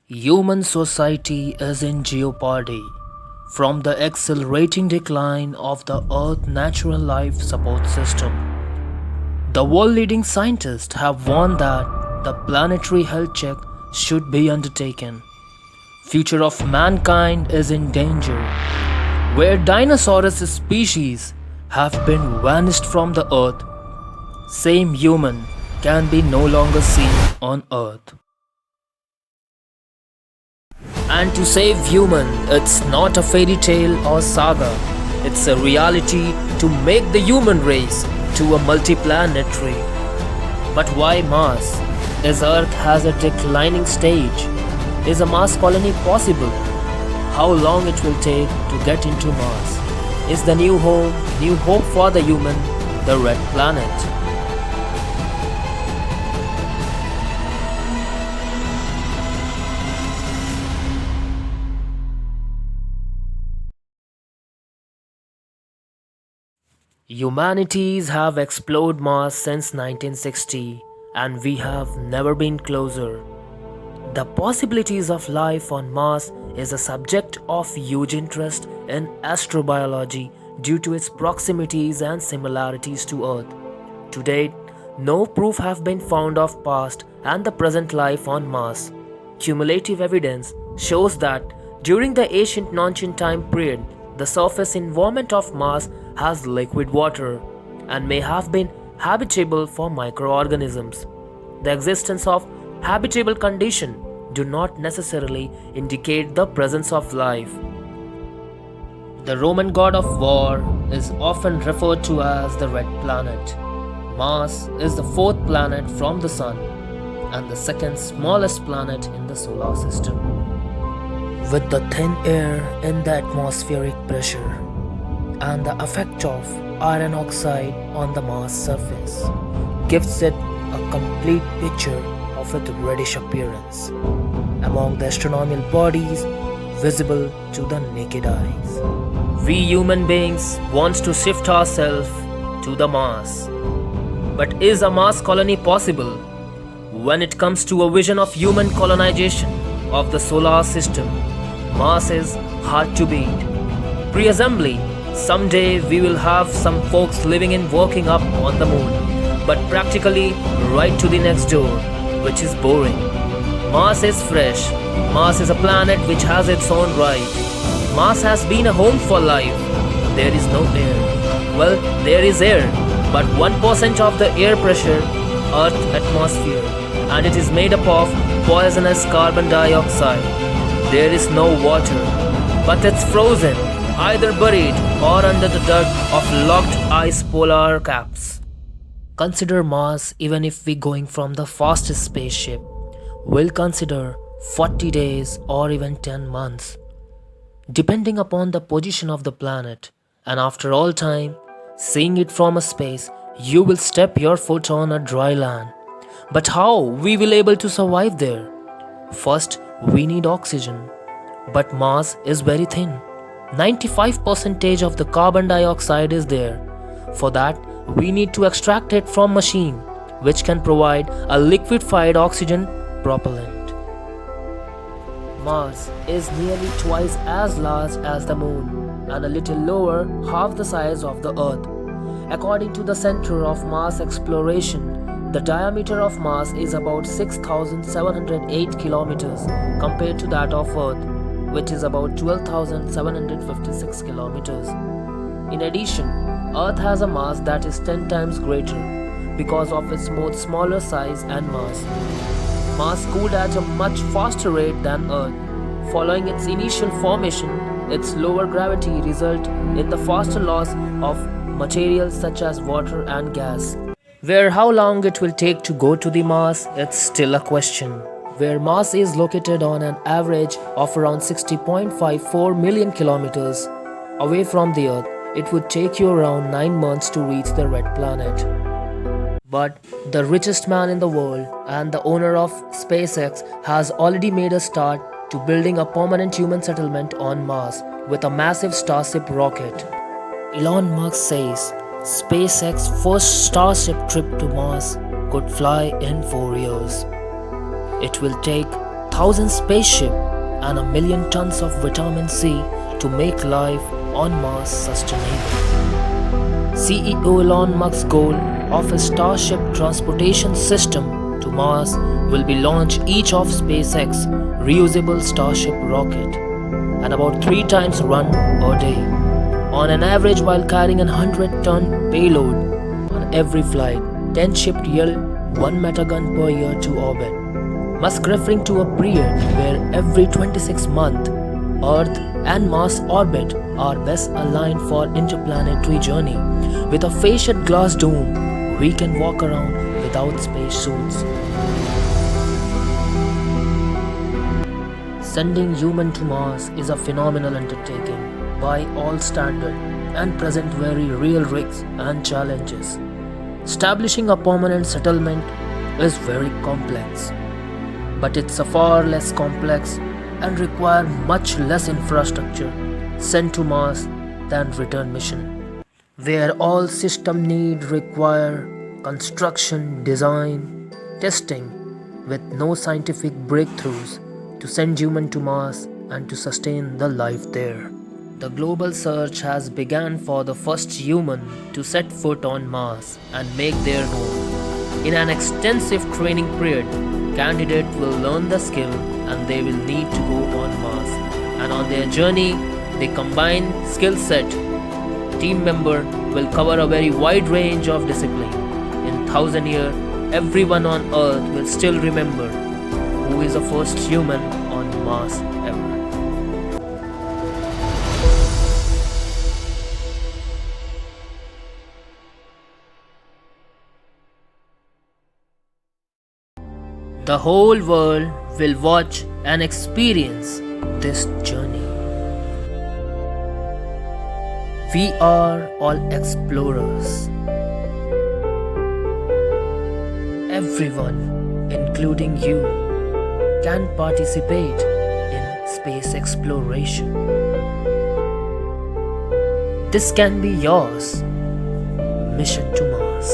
Human society is in jeopardy from the accelerating decline of the Earth's natural life support system. The world-leading scientists have warned that the planetary health check should be undertaken. Future of mankind is in danger, where diansources species have been vanished from the Earth. Same human can be no longer seen on Earth. And to save human, it's not a fairy tale or saga. It's a reality to make the human race to a multiplanetary. But why Mars? As Earth has a declining stage, is a Mars colony possible? How long it will take to get into Mars? Is the new home, new hope for the human, the red planet? Humanities have explored Mars since 1960 and we have never been closer. The possibilities of life on Mars is a subject of huge interest in astrobiology due to its proximities and similarities to Earth. To date, no proof have been found of past and the present life on Mars. Cumulative evidence shows that during the ancient non-ancient time period, the surface environment of Mars has liquid water and may have been habitable for microorganisms. The existence of habitable condition do not necessarily indicate the presence of life. The Roman god of war is often referred to as the red planet. Mars is the fourth planet from the Sun and the second smallest planet in the solar system. With the thin air in the atmospheric pressure and the effect of iron oxide on the Mars surface gives it a complete picture of its reddish appearance among the astronomical bodies visible to the naked eyes. We human beings want to shift ourselves to the Mars. But is a Mars colony possible? When it comes to a vision of human colonization of the solar system, Mars is hard to beat. Pre-assembly, someday we will have some folks living and working up on the moon, but practically right to the next door, which is boring. Mars is fresh. Mars is a planet which has its own right. Mars has been a home for life. There is no air. Well, there is air, but 1% of the air pressure, Earth atmosphere, and it is made up of poisonous carbon dioxide. There is no water, but it's frozen, either buried or under the dirt of locked ice polar caps. Consider Mars even if we going from the fastest spaceship. We'll consider 40 days or even 10 months, depending upon the position of the planet. And after all time, seeing it from a space, you will step your foot on a dry land. But how we will able to survive there? First, we need oxygen. But Mars is very thin. 95% of the carbon dioxide is there. For that, we need to extract it from machine, which can provide a liquefied oxygen propellant. Mars is nearly twice as large as the Moon and a little lower, half the size of the Earth. According to the Center of Mars Exploration, the diameter of Mars is about 6,708 kilometers compared to that of Earth, which is about 12,756 kilometers. In addition, Earth has a mass that is 10 times greater because of its much smaller size and mass. Mars cooled at a much faster rate than Earth. Following its initial formation, its lower gravity resulted in the faster loss of materials such as water and gas. Where how long it will take to go to the Mars, it's still a question. Where Mars is located on an average of around 60.54 million kilometers away from the Earth, it would take you around 9 months to reach the red planet. But the richest man in the world and the owner of SpaceX has already made a start to building a permanent human settlement on Mars with a massive Starship rocket. Elon Musk says SpaceX's first Starship trip to Mars could fly in 4 years. It will take 1,000 spaceships and 1,000,000 tons of vitamin C to make life on Mars sustainable. CEO Elon Musk's goal of a Starship transportation system to Mars will be launch each of SpaceX reusable Starship rocket and about 3 times run per day, on an average while carrying a 100-ton payload on every flight. 10 ships yield 1 megaton per year to orbit. Musk referring to a period where every 26 months Earth and Mars orbit are best aligned for interplanetary journey. With a facade glass dome, we can walk around without space suits. Sending human to Mars is a phenomenal undertaking by all standards and present very real risks and challenges. Establishing a permanent settlement is very complex, but it's a far less complex and require much less infrastructure sent to Mars than return mission, where all system need require construction, design, testing with no scientific breakthroughs to send human to Mars and to sustain the life there. The global search has begun for the first human to set foot on Mars and make their home. In an extensive training period, candidates will learn the skill and they will need to go on Mars. And on their journey, they combine skill set. Team member will cover a very wide range of discipline. In 1,000 years, everyone on Earth will still remember who is the first human on Mars ever. The whole world will watch and experience this journey. We are all explorers. Everyone, including you, can participate in space exploration. This can be yours. Mission to Mars.